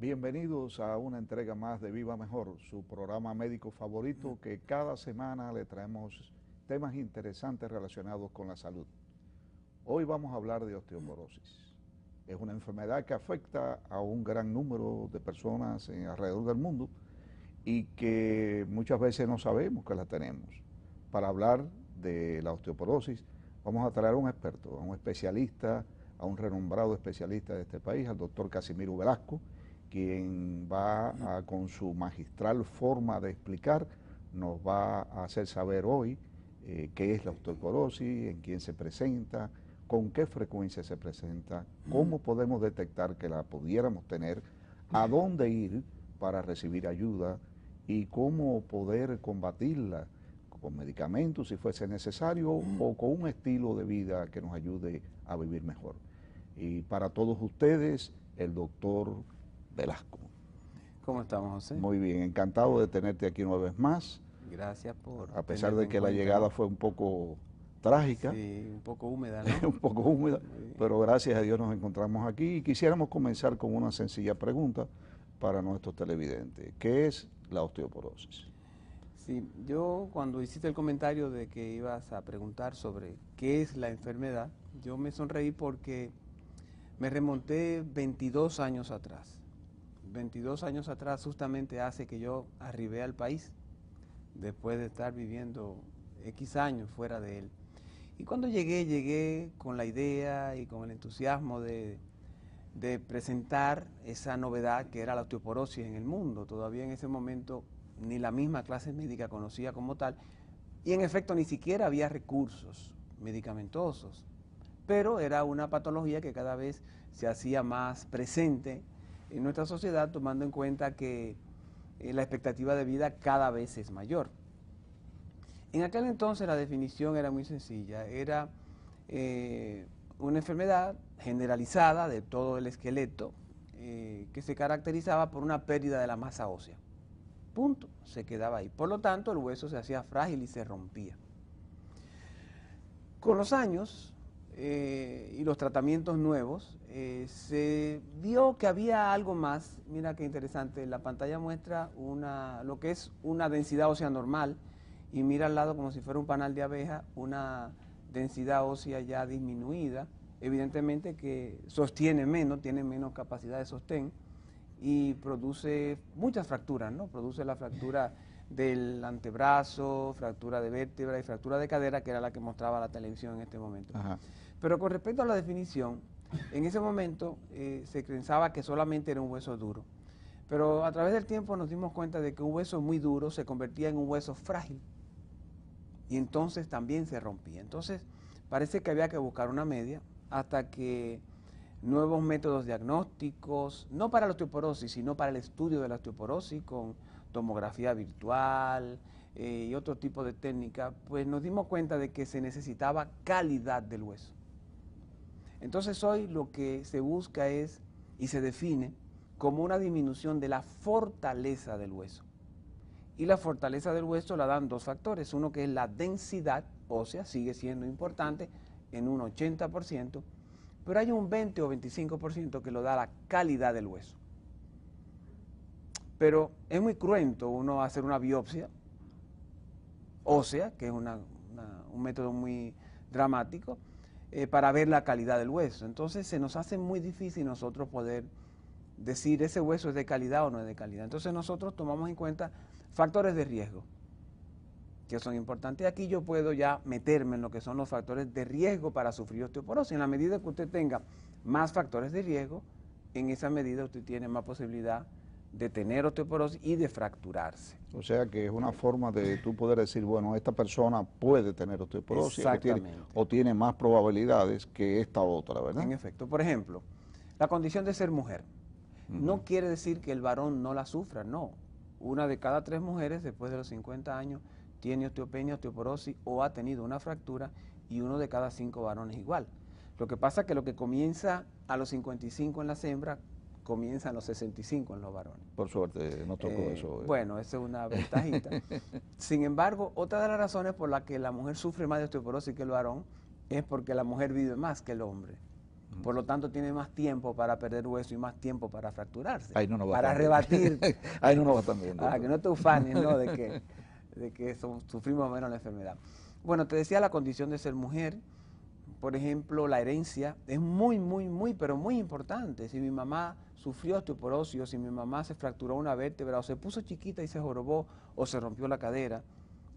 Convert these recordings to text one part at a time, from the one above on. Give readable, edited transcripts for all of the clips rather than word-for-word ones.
Bienvenidos a una entrega más de Viva Mejor, su programa médico favorito, que cada semana le traemos temas interesantes relacionados con la salud. Hoy vamos a hablar de osteoporosis. Es una enfermedad que afecta a un gran número de personas alrededor del mundo y que muchas veces no sabemos que la tenemos. Para hablar de la osteoporosis vamos a traer a un experto, a un especialista, a un renombrado especialista de este país, al doctor Casimiro Velasco, quien va con su magistral forma de explicar, nos va a hacer saber hoy qué es la osteoporosis, en quién se presenta, con qué frecuencia se presenta, cómo podemos detectar que la pudiéramos tener, a dónde ir para recibir ayuda y cómo poder combatirla con medicamentos si fuese necesario o con un estilo de vida que nos ayude a vivir mejor. Y para todos ustedes, el doctor Velasco. ¿Cómo estamos, José? Muy bien, encantado de tenerte aquí una vez más. Gracias por... A pesar de que la llegada fue un poco trágica. Sí, un poco húmeda, ¿no? Un poco húmeda, pero gracias a Dios nos encontramos aquí y quisiéramos comenzar con una sencilla pregunta para nuestros televidentes. ¿Qué es la osteoporosis? Sí, yo cuando hiciste el comentario de que ibas a preguntar sobre qué es la enfermedad, yo me sonreí porque me remonté 22 años atrás. 22 años atrás justamente hace que yo arribé al país, después de estar viviendo X años fuera de él. Y cuando llegué con la idea y con el entusiasmo de presentar esa novedad que era la osteoporosis en el mundo. Todavía en ese momento ni la misma clase médica conocía como tal, y en efecto ni siquiera había recursos medicamentosos, pero era una patología que cada vez se hacía más presente en nuestra sociedad, tomando en cuenta que la expectativa de vida cada vez es mayor. En aquel entonces la definición era muy sencilla, era una enfermedad generalizada de todo el esqueleto que se caracterizaba por una pérdida de la masa ósea. Punto, se quedaba ahí. Por lo tanto, el hueso se hacía frágil y se rompía. Con los años y los tratamientos nuevos, se vio que había algo más. Mira qué interesante, la pantalla muestra lo que es una densidad ósea normal, y mira al lado como si fuera un panal de abeja, una densidad ósea ya disminuida, evidentemente que sostiene menos, tiene menos capacidad de sostén y produce muchas fracturas, ¿no? Produce la fractura del antebrazo, fractura de vértebra y fractura de cadera, que era la que mostraba la televisión en este momento. Ajá. Pero con respecto a la definición, en ese momento se pensaba que solamente era un hueso duro, pero a través del tiempo nos dimos cuenta de que un hueso muy duro se convertía en un hueso frágil y entonces también se rompía. Entonces parece que había que buscar una media hasta que nuevos métodos diagnósticos, no para la osteoporosis, sino para el estudio de la osteoporosis con tomografía virtual y otro tipo de técnica, pues nos dimos cuenta de que se necesitaba calidad del hueso. Entonces hoy lo que se busca es y se define como una disminución de la fortaleza del hueso. Y la fortaleza del hueso la dan dos factores, uno que es la densidad ósea, sigue siendo importante en un 80%, pero hay un 20 o 25% que lo da la calidad del hueso. Pero es muy cruento uno hacer una biopsia ósea, que es un método muy dramático, para ver la calidad del hueso. Entonces se nos hace muy difícil nosotros poder decir ese hueso es de calidad o no es de calidad. Entonces nosotros tomamos en cuenta factores de riesgo, que son importantes. Aquí yo puedo ya meterme en lo que son los factores de riesgo para sufrir osteoporosis. En la medida que usted tenga más factores de riesgo, en esa medida usted tiene más posibilidad de tener osteoporosis y de fracturarse. O sea que es una forma de tú poder decir, bueno, esta persona puede tener osteoporosis o tiene más probabilidades que esta otra, ¿verdad? En efecto. Por ejemplo, la condición de ser mujer. No quiere decir que el varón no la sufra, no. Una de cada 3 mujeres después de los 50 años tiene osteopenia, osteoporosis o ha tenido una fractura, y uno de cada 5 varones igual. Lo que pasa es que lo que comienza a los 55 en las hembras, comienza a los 65 en los varones. Por suerte no tocó eso. Bueno, esa es una ventajita. Sin embargo, otra de las razones por las que la mujer sufre más de osteoporosis que el varón es porque la mujer vive más que el hombre. Por lo tanto, tiene más tiempo para perder hueso y más tiempo para fracturarse. Ahí no nos va para tan bien. rebatir. Ahí no nos va tan bien. Que no te ufanes, ¿no? de que sufrimos menos la enfermedad. Bueno, te decía la condición de ser mujer. Por ejemplo, la herencia es pero muy importante. Si mi mamá sufrió osteoporosis, o si mi mamá se fracturó una vértebra, o se puso chiquita y se jorobó, o se rompió la cadera,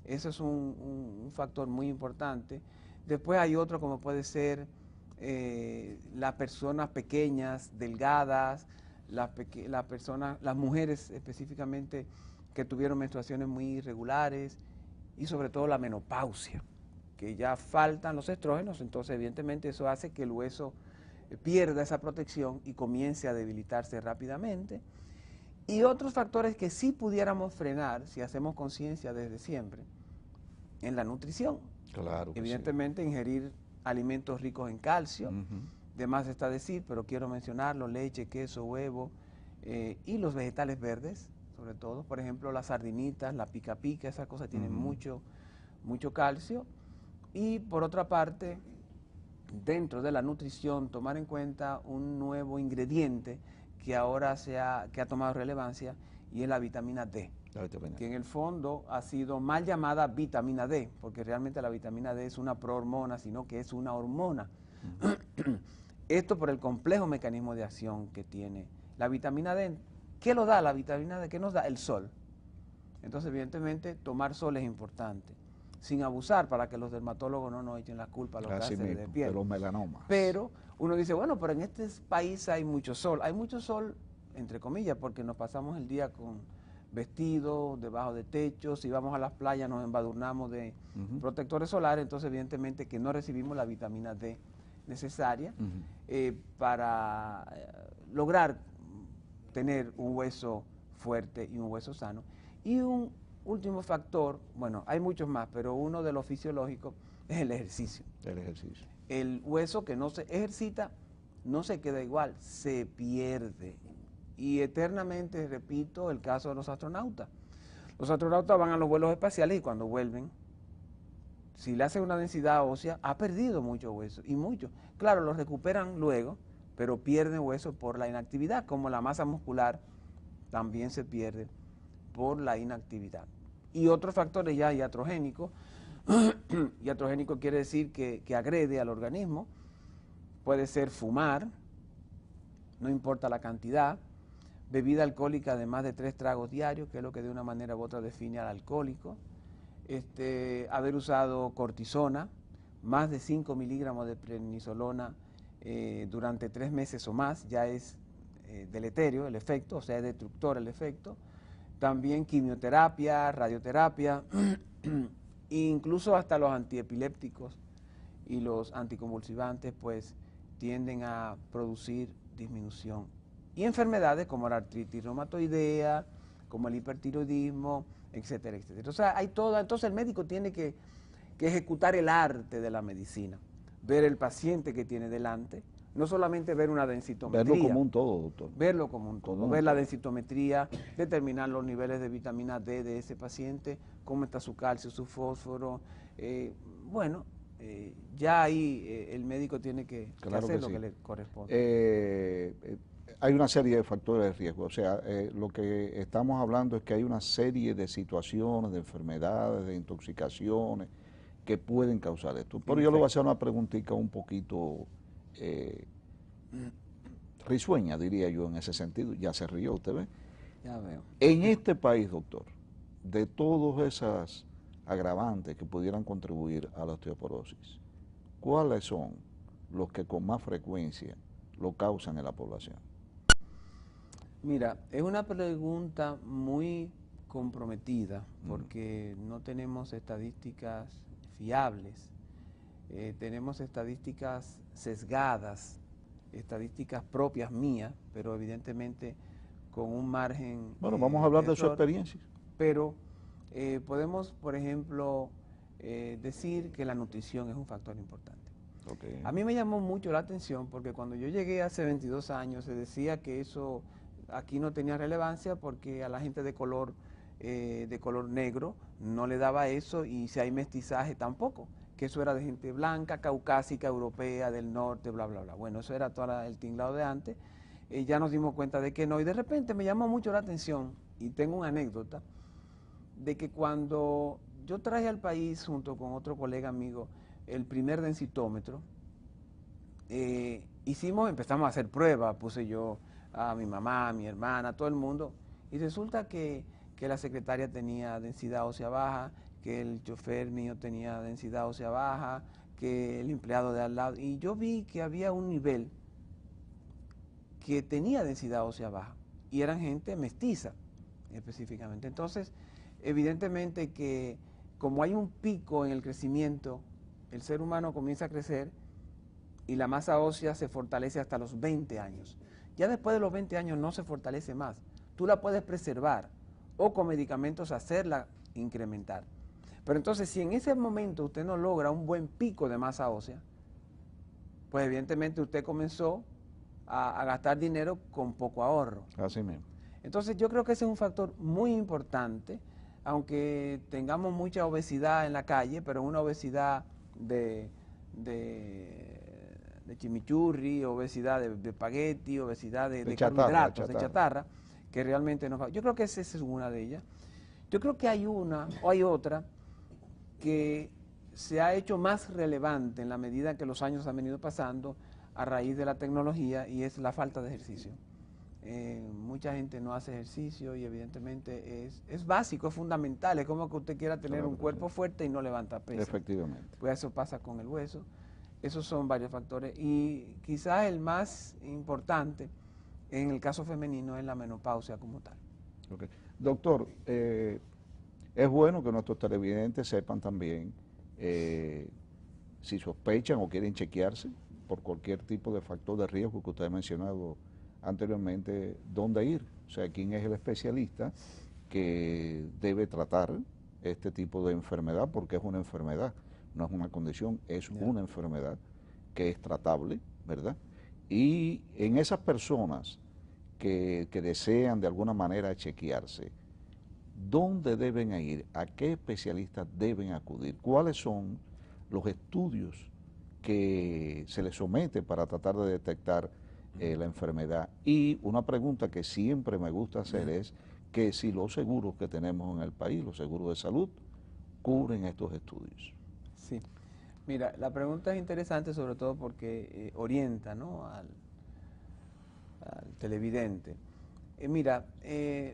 eso es un factor muy importante. Después hay otro como puede ser las personas pequeñas, delgadas, las mujeres específicamente que tuvieron menstruaciones muy irregulares, y sobre todo la menopausia, que ya faltan los estrógenos, entonces evidentemente eso hace que el hueso pierda esa protección y comience a debilitarse rápidamente. Y otros factores que sí pudiéramos frenar si hacemos conciencia desde siempre, en la nutrición. Claro que evidentemente sí. Ingerir alimentos ricos en calcio, de más está decir, pero quiero mencionarlo: leche, queso, huevo, y los vegetales verdes, sobre todo, por ejemplo, las sardinitas, la pica pica, esas cosas tienen mucho calcio. Y por otra parte, dentro de la nutrición, tomar en cuenta un nuevo ingrediente que ahora que ha tomado relevancia, y es la vitamina D. Que en el fondo ha sido mal llamada vitamina D, porque realmente la vitamina D es una prohormona, sino que es una hormona. Esto por el complejo mecanismo de acción que tiene la vitamina D. ¿Qué lo da la vitamina D? ¿Qué nos da? El sol. Entonces, evidentemente, tomar sol es importante, sin abusar, para que los dermatólogos no nos echen la culpa a los cánceres de piel. De los melanomas. Pero uno dice, bueno, pero en este país hay mucho sol. Hay mucho sol, entre comillas, porque nos pasamos el día con vestidos, debajo de techos, si vamos a las playas nos embadurnamos de protectores solares, entonces evidentemente que no recibimos la vitamina D necesaria para lograr tener un hueso fuerte y un hueso sano. Y un último factor, bueno, hay muchos más, pero uno de los fisiológicos es el ejercicio. El ejercicio. El hueso que no se ejercita no se queda igual, se pierde. Y eternamente repito el caso de los astronautas. Los astronautas van a los vuelos espaciales y cuando vuelven, si le hacen una densidad ósea, ha perdido mucho hueso, y mucho. Claro, lo recuperan luego, pero pierden hueso por la inactividad, como la masa muscular también se pierde por la inactividad. Y otros factores ya iatrogénicos, iatrogénico quiere decir que agrede al organismo, puede ser fumar, no importa la cantidad, bebida alcohólica de más de 3 tragos diarios, que es lo que de una manera u otra define al alcohólico, haber usado cortisona, más de 5 miligramos de prednisolona durante 3 meses o más, ya es deleterio el efecto, o sea, es destructor el efecto. También quimioterapia, radioterapia, e incluso hasta los antiepilépticos y los anticonvulsivantes pues tienden a producir disminución. Y enfermedades como la artritis reumatoidea, como el hipertiroidismo, etcétera, etcétera. O sea, hay todo. Entonces el médico tiene que ejecutar el arte de la medicina, ver el paciente que tiene delante, no solamente ver una densitometría. Verlo como un todo, doctor. Verlo como un todo, ver la densitometría, determinar los niveles de vitamina D de ese paciente, cómo está su calcio, su fósforo. Ya ahí el médico tiene que hacer lo que le corresponde. Hay una serie de factores de riesgo, o sea, lo que estamos hablando es que hay una serie de situaciones, de enfermedades, de intoxicaciones que pueden causar esto. Pero yo le voy a hacer una preguntita un poquito risueña, diría yo, en ese sentido. Ya se rió, ¿usted ve? Ya veo. En este país, doctor, de todas esas agravantes que pudieran contribuir a la osteoporosis, ¿cuáles son los que con más frecuencia lo causan en la población? Mira, es una pregunta muy comprometida porque no tenemos estadísticas fiables, tenemos estadísticas sesgadas, estadísticas propias mías, pero evidentemente con un margen. Bueno, vamos a hablar de su experiencia. Pero podemos, por ejemplo, decir que la nutrición es un factor importante. Okay. A mí me llamó mucho la atención porque cuando yo llegué hace 22 años se decía que eso aquí no tenía relevancia porque a la gente de color negro no le daba eso, y si hay mestizaje tampoco, que eso era de gente blanca, caucásica, europea, del norte, bla, bla, bla. Bueno, eso era todo el tinglado de antes. Ya nos dimos cuenta de que no, y de repente me llamó mucho la atención, y tengo una anécdota, de que cuando yo traje al país, junto con otro colega amigo, el primer densitómetro, empezamos a hacer pruebas, puse yo a mi mamá, a mi hermana, a todo el mundo, y resulta que la secretaria tenía densidad ósea baja, que el chofer mío tenía densidad ósea baja, que el empleado de al lado, y yo vi que había un nivel que tenía densidad ósea baja, y eran gente mestiza específicamente. Entonces, evidentemente que como hay un pico en el crecimiento, el ser humano comienza a crecer y la masa ósea se fortalece hasta los 20 años. Ya después de los 20 años no se fortalece más. Tú la puedes preservar o con medicamentos hacerla incrementar. Pero entonces, si en ese momento usted no logra un buen pico de masa ósea, pues evidentemente usted comenzó a gastar dinero con poco ahorro. Así mismo. Entonces yo creo que ese es un factor muy importante, aunque tengamos mucha obesidad en la calle, pero una obesidad de chimichurri, obesidad de espagueti, obesidad de carbohidratos, de chatarra, que realmente no. Yo creo que esa es una de ellas. Yo creo que hay una o hay otra que se ha hecho más relevante en la medida que los años han venido pasando a raíz de la tecnología, y es la falta de ejercicio. Mucha gente no hace ejercicio y evidentemente es básico, es fundamental. Es como que usted quiera tener un cuerpo fuerte y no levanta peso. Efectivamente. Pues eso pasa con el hueso. Esos son varios factores, y quizás el más importante en el caso femenino es la menopausia como tal. Okay. Doctor, es bueno que nuestros televidentes sepan también si sospechan o quieren chequearse por cualquier tipo de factor de riesgo que usted ha mencionado anteriormente, dónde ir, o sea, quién es el especialista que debe tratar este tipo de enfermedad, porque es una enfermedad, no es una condición, es una enfermedad que es tratable, ¿verdad? Y en esas personas que desean de alguna manera chequearse, ¿dónde deben ir? ¿A qué especialistas deben acudir? ¿Cuáles son los estudios que se les somete para tratar de detectar la enfermedad? Y una pregunta que siempre me gusta hacer es que si los seguros que tenemos en el país, los seguros de salud, cubren estos estudios. Sí, mira, la pregunta es interesante sobre todo porque orienta, ¿no?, al televidente. Mira,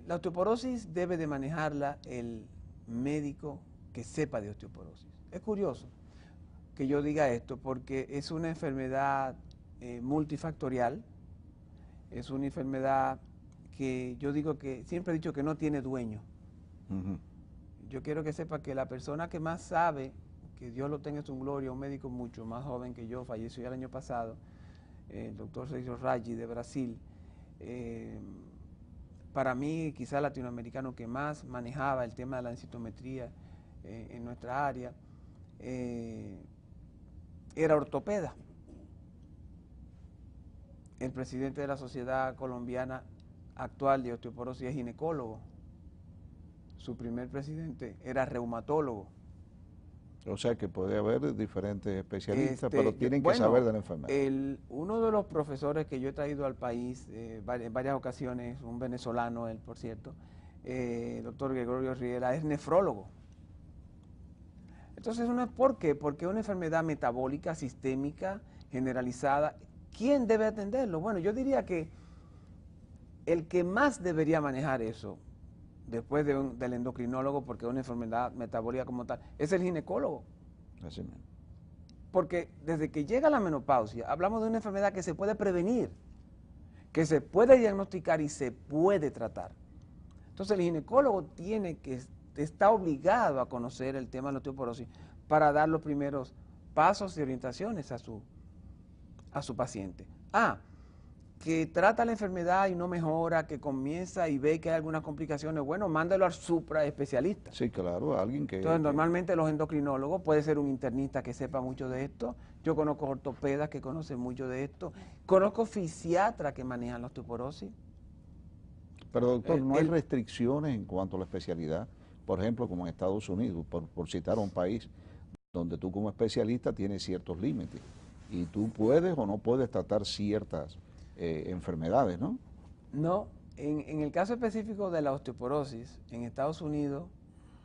la osteoporosis debe de manejarla el médico que sepa de osteoporosis. Es curioso que yo diga esto porque es una enfermedad multifactorial, es una enfermedad que yo digo que, siempre he dicho que no tiene dueño. Yo quiero que sepa que la persona que más sabe, que Dios lo tenga en su gloria, un médico mucho más joven que yo, falleció ya el año pasado, el doctor Sergio Raggi de Brasil, para mí quizá el latinoamericano que más manejaba el tema de la densitometría en nuestra área, era ortopeda. El presidente de la Sociedad Colombiana actual de Osteoporosis es ginecólogo. Su primer presidente era reumatólogo. O sea que puede haber diferentes especialistas, pero tienen que saber de la enfermedad. Uno de los profesores que yo he traído al país en varias ocasiones, un venezolano, él por cierto, doctor Gregorio Riera, es nefrólogo. Entonces, ¿por qué? Porque es una enfermedad metabólica, sistémica, generalizada. ¿Quién debe atenderlo? Bueno, yo diría que el que más debería manejar eso, después del endocrinólogo, porque es una enfermedad metabólica como tal, es el ginecólogo. Así mismo. Porque desde que llega la menopausia, hablamos de una enfermedad que se puede prevenir, que se puede diagnosticar y se puede tratar. Entonces el ginecólogo está obligado a conocer el tema de la osteoporosis para dar los primeros pasos y orientaciones a su paciente. Que trata la enfermedad y no mejora, que comienza y ve que hay algunas complicaciones, bueno, mándalo al supra especialista. Sí, claro, alguien que... Entonces, normalmente los endocrinólogos, puede ser un internista que sepa mucho de esto, yo conozco ortopedas que conocen mucho de esto, conozco fisiatras que manejan la osteoporosis. Pero doctor, ¿no hay restricciones en cuanto a la especialidad? Por ejemplo, como en Estados Unidos, por citar un país, donde tú como especialista tienes ciertos límites y tú puedes o no puedes tratar ciertas enfermedades, ¿no? No, en el caso específico de la osteoporosis, en Estados Unidos,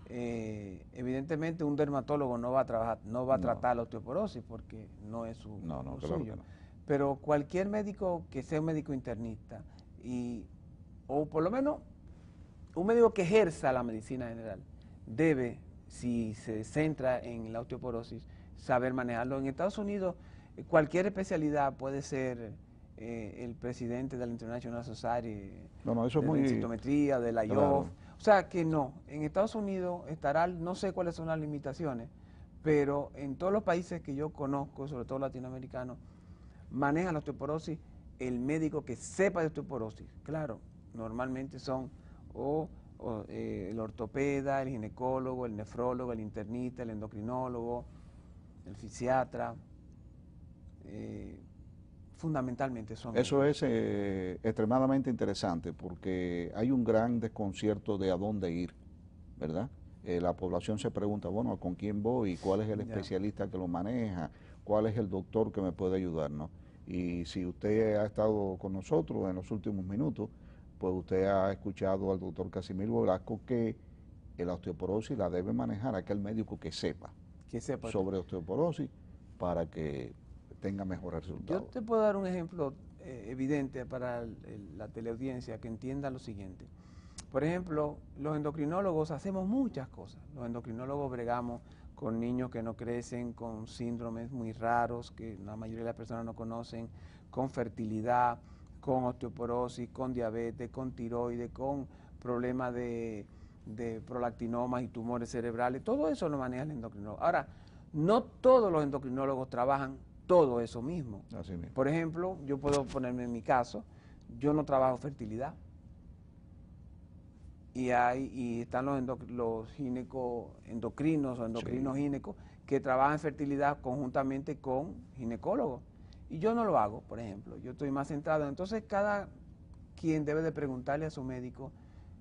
evidentemente un dermatólogo no va a trabajar, no va a No, tratar la osteoporosis porque no es no, lo claro suyo. que no. Pero cualquier médico que sea un médico internista o por lo menos un médico que ejerza la medicina general debe, si se centra en la osteoporosis, saber manejarlo. En Estados Unidos, cualquier especialidad puede ser el presidente de la International Society No, no, eso es de muy densitometría, de la claro. IOF. O sea que no, en Estados Unidos estará, no sé cuáles son las limitaciones, pero en todos los países que yo conozco, sobre todo latinoamericanos, manejan la osteoporosis el médico que sepa de osteoporosis. Claro, normalmente son el ortopeda, el ginecólogo, el nefrólogo, el internista, el endocrinólogo, el fisiatra. Fundamentalmente son Eso ellos. es extremadamente interesante porque hay un gran desconcierto de a dónde ir, ¿verdad? La población se pregunta, bueno, ¿con quién voy? ¿Cuál es el Ya. especialista que lo maneja? ¿Cuál es el doctor que me puede ayudar, no? Y si usted ha estado con nosotros en los últimos minutos, pues usted ha escuchado al doctor Casimiro Velasco que la osteoporosis la debe manejar aquel médico que sepa Que sepa usted. sobre osteoporosis para que tenga mejores Yo resultados. te puedo dar un ejemplo evidente para la teleaudiencia que entienda lo siguiente. Por ejemplo, los endocrinólogos hacemos muchas cosas. Los endocrinólogos bregamos con niños que no crecen, con síndromes muy raros que la mayoría de las personas no conocen, con fertilidad, con osteoporosis, con diabetes, con tiroides, con problemas de prolactinomas y tumores cerebrales. Todo eso lo maneja el endocrinólogo. Ahora, no todos los endocrinólogos trabajan todo eso mismo. Así mismo. Por ejemplo, yo puedo ponerme en mi caso, yo no trabajo fertilidad. Y están los endocrinos o endocrinos Sí. ginecos que trabajan fertilidad conjuntamente con ginecólogos. Y yo no lo hago, por ejemplo. Yo estoy más centrado. Entonces, cada quien debe de preguntarle a su médico,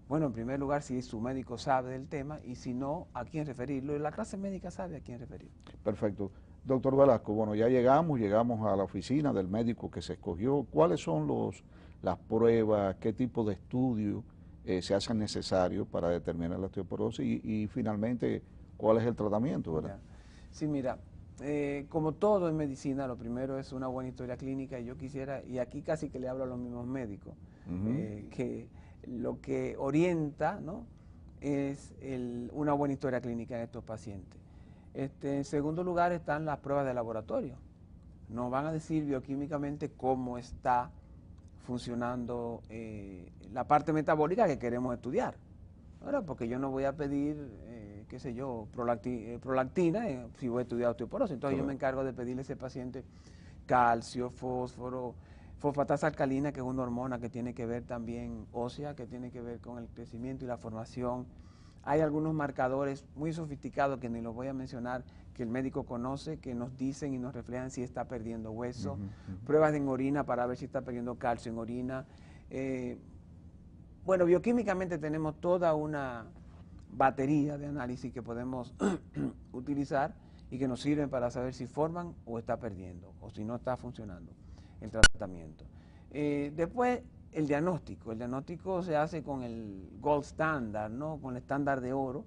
bueno, en primer lugar, si su médico sabe del tema y si no, a quién referirlo. Y la clase médica sabe a quién referirlo. Perfecto. Doctor Velasco, bueno, ya llegamos a la oficina del médico que se escogió. ¿Cuáles son las pruebas, qué tipo de estudios se hacen necesarios para determinar la osteoporosis y finalmente cuál es el tratamiento, ¿verdad? Ya. Sí, mira, como todo en medicina, lo primero es una buena historia clínica y yo quisiera, y aquí casi que le hablo a los mismos médicos, Ujú. que lo que orienta, ¿no?, es una buena historia clínica en estos pacientes. En segundo lugar están las pruebas de laboratorio. Nos van a decir bioquímicamente cómo está funcionando la parte metabólica que queremos estudiar. Ahora, porque yo no voy a pedir, qué sé yo, prolactina si voy a estudiar osteoporosis. Entonces yo me Claro. encargo de pedirle a ese paciente calcio, fósforo, fosfatasa alcalina, que es una hormona que tiene que ver también ósea, que tiene que ver con el crecimiento y la formación. Hay algunos marcadores muy sofisticados que ni los voy a mencionar, que el médico conoce, que nos dicen y nos reflejan si está perdiendo hueso, Ujú, ujú. pruebas en orina para ver si está perdiendo calcio en orina. Bueno, bioquímicamente tenemos toda una batería de análisis que podemos utilizar y que nos sirven para saber si forman o está perdiendo o si no está funcionando el tratamiento. Después, el diagnóstico. El diagnóstico se hace con el gold standard, ¿no?, con el estándar de oro,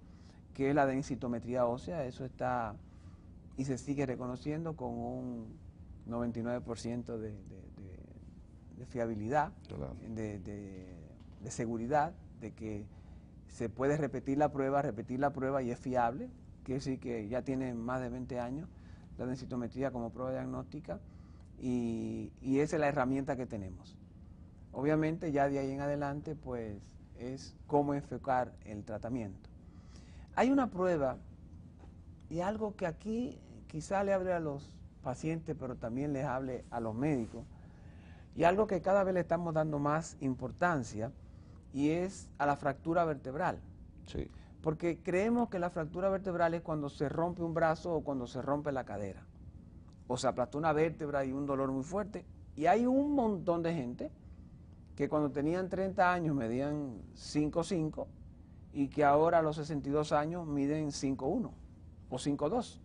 que es la densitometría ósea. Eso está y se sigue reconociendo con un 99% de fiabilidad, Claro. de seguridad, de que se puede repetir la prueba y es fiable, quiere decir que ya tiene más de 20 años la densitometría como prueba diagnóstica y esa es la herramienta que tenemos. Obviamente ya de ahí en adelante pues es cómo enfocar el tratamiento. Hay una prueba y algo que aquí quizá le hable a los pacientes pero también les hable a los médicos y algo que cada vez le estamos dando más importancia y es a la fractura vertebral. Sí. Porque creemos que la fractura vertebral es cuando se rompe un brazo o cuando se rompe la cadera. O se aplastó una vértebra y un dolor muy fuerte. Y hay un montón de gente que cuando tenían 30 años medían 5'5" y que ahora a los 62 años miden 5'1" o 5'2".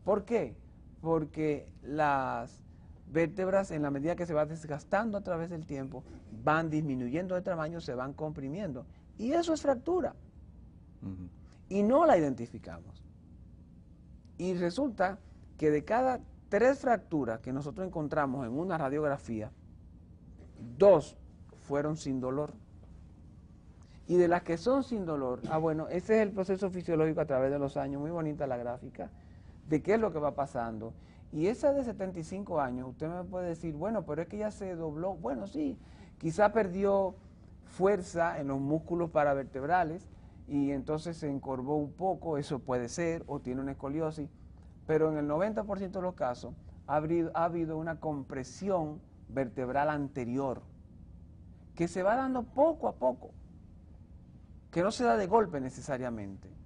¿Por qué? Porque las vértebras, en la medida que se va desgastando a través del tiempo, van disminuyendo de tamaño, se van comprimiendo. Y eso es fractura. Y no la identificamos. Y resulta que de cada 3 fracturas que nosotros encontramos en una radiografía, 2 fueron sin dolor. Y de las que son sin dolor, bueno, ese es el proceso fisiológico a través de los años, muy bonita la gráfica, de qué es lo que va pasando. Y esa de 75 años, usted me puede decir, bueno, pero es que ya se dobló. Bueno, sí, quizá perdió fuerza en los músculos paravertebrales y entonces se encorvó un poco, eso puede ser, o tiene una escoliosis, pero en el 90% de los casos ha habido una compresión vertebral anterior que se va dando poco a poco, que no se da de golpe necesariamente.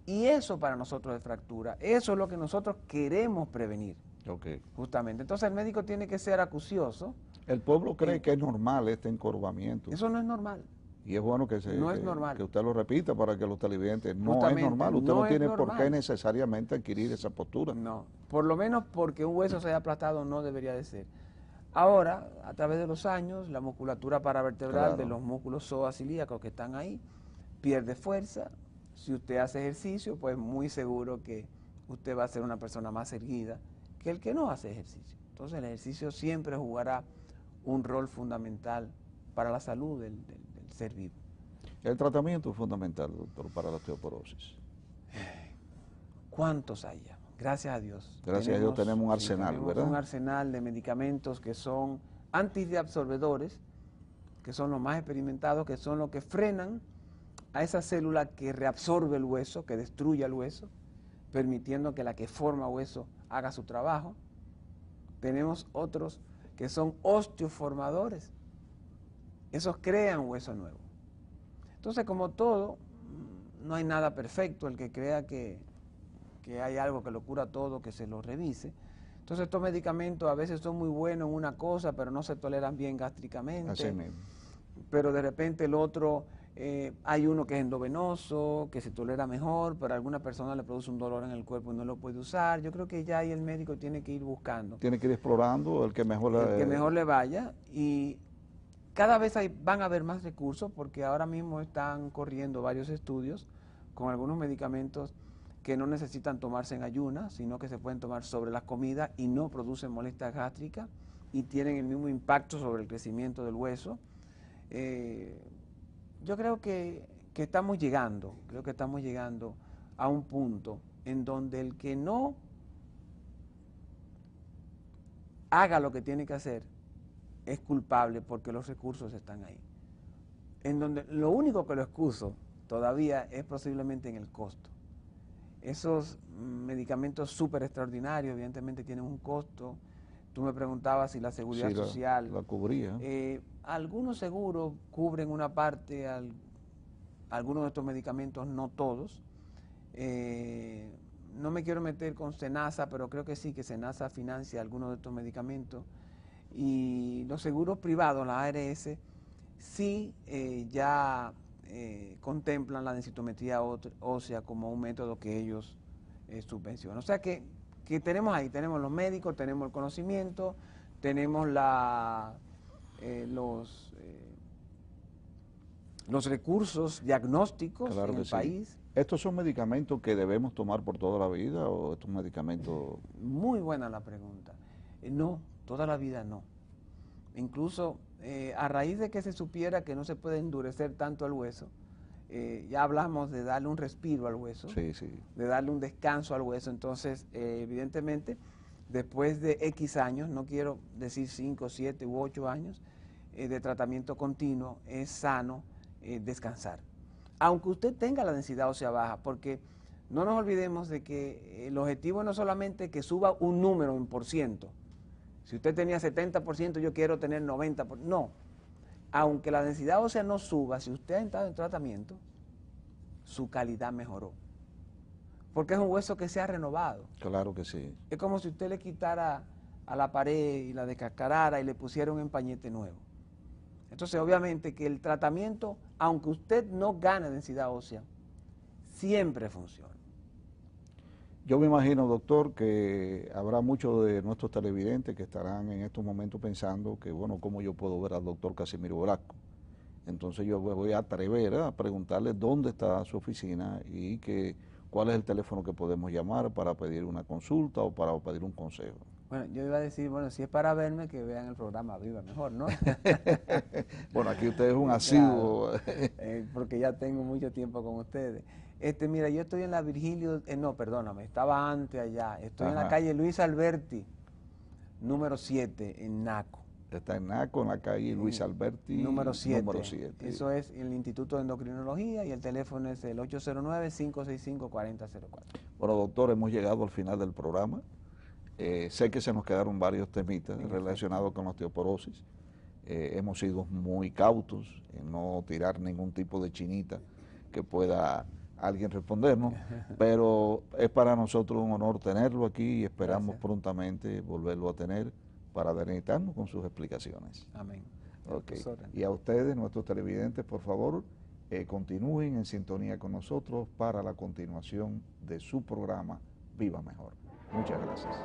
Y eso para nosotros es fractura, eso es lo que nosotros queremos prevenir. Okay. Justamente. Entonces el médico tiene que ser acucioso. El pueblo cree que es normal este encorvamiento. Eso no es normal. Y es bueno que, que usted lo repita para que los televidentes, no es normal, usted no tiene por qué necesariamente adquirir esa postura. No, por lo menos porque un hueso se haya aplastado no debería de ser. Ahora, a través de los años, la musculatura paravertebral de los músculos psoas-ilíacos que están ahí pierde fuerza. Si usted hace ejercicio, pues muy seguro que usted va a ser una persona más erguida que el que no hace ejercicio. Entonces el ejercicio siempre jugará un rol fundamental para la salud del ser vivo. El tratamiento es fundamental, doctor, para la osteoporosis. ¿Cuántos hay ya? Gracias a Dios. Gracias a Dios tenemos un arsenal, tenemos ¿verdad? Un arsenal de medicamentos que son antideabsorbedores, que son los más experimentados, que son los que frenan a esa célula que reabsorbe el hueso, que destruye el hueso, permitiendo que la que forma hueso haga su trabajo. Tenemos otros que son osteoformadores. Esos crean hueso nuevo. Entonces, como todo, no hay nada perfecto. El que crea que hay algo que lo cura todo, que se lo revise. Entonces, estos medicamentos a veces son muy buenos en una cosa, pero no se toleran bien gástricamente. Así mismo. Pero de repente el otro, hay uno que es endovenoso, que se tolera mejor, pero a alguna persona le produce un dolor en el cuerpo y no lo puede usar. Yo creo que ya ahí el médico tiene que ir buscando. Tiene que ir explorando el que mejor le vaya, y cada vez van a haber más recursos porque ahora mismo están corriendo varios estudios con algunos medicamentos que no necesitan tomarse en ayunas, sino que se pueden tomar sobre las comidas y no producen molestias gástricas y tienen el mismo impacto sobre el crecimiento del hueso. Yo creo que estamos llegando, a un punto en donde el que no haga lo que tiene que hacer es culpable porque los recursos están ahí. En donde lo único que lo excuso todavía es posiblemente en el costo. Esos medicamentos súper extraordinarios evidentemente tienen un costo. Tú me preguntabas si la seguridad social la cubría. Algunos seguros cubren una parte, algunos de estos medicamentos, no todos. No me quiero meter con SENASA, pero creo que sí, que SENASA financia algunos de estos medicamentos. Y los seguros privados, la ARS, sí ya contemplan la densitometría ósea como un método que ellos subvencionan. O sea que tenemos ahí, tenemos los médicos, tenemos el conocimiento, tenemos los recursos diagnósticos en el país. ¿Estos son medicamentos que debemos tomar por toda la vida o estos medicamentos...? Muy buena la pregunta. No, toda la vida no. Incluso a raíz de que se supiera que no se puede endurecer tanto el hueso, ya hablamos de darle un respiro al hueso, de darle un descanso al hueso. Entonces, evidentemente, después de X años, no quiero decir 5, 7 u 8 años, de tratamiento continuo, es sano descansar. Aunque usted tenga la densidad ósea baja, porque no nos olvidemos de que el objetivo no es solamente que suba un número en por ciento. Si usted tenía 70%, yo quiero tener 90%. No. Aunque la densidad ósea no suba, si usted ha entrado en tratamiento, su calidad mejoró. Porque es un hueso que se ha renovado. Claro que sí. Es como si usted le quitara a la pared y la descascarara y le pusiera un empañete nuevo. Entonces, obviamente que el tratamiento, aunque usted no gane densidad ósea, siempre funciona. Yo me imagino, doctor, que habrá muchos de nuestros televidentes que estarán en estos momentos pensando que, bueno, ¿cómo yo puedo ver al doctor Casimiro Velasco? Entonces yo me voy a atrever a preguntarle dónde está su oficina y cuál es el teléfono que podemos llamar para pedir una consulta o para pedir un consejo. Bueno, yo iba a decir, bueno, si es para verme, que vean el programa Viva Mejor, ¿no? Bueno, aquí usted es un Claro, asiduo. porque ya tengo mucho tiempo con ustedes. Mira, yo estoy en la Virgilio, no, perdóname, estaba antes allá. Estoy en la Ajá. calle Luis Alberti, número 7, en Naco. Está en Naco, en la calle Luis Alberti, Número 7. número 7. Eso es el Instituto de Endocrinología y el teléfono es el 809-565-4004. Bueno, doctor, hemos llegado al final del programa. Sé que se nos quedaron varios temitas relacionados con la osteoporosis. Hemos sido muy cautos en no tirar ningún tipo de chinita que pueda alguien respondernos, pero es para nosotros un honor tenerlo aquí y esperamos prontamente volverlo a tener para deleitarnos con sus explicaciones. Amén. Okay. Y a ustedes, nuestros televidentes, por favor, continúen en sintonía con nosotros para la continuación de su programa Viva Mejor. Muchas gracias.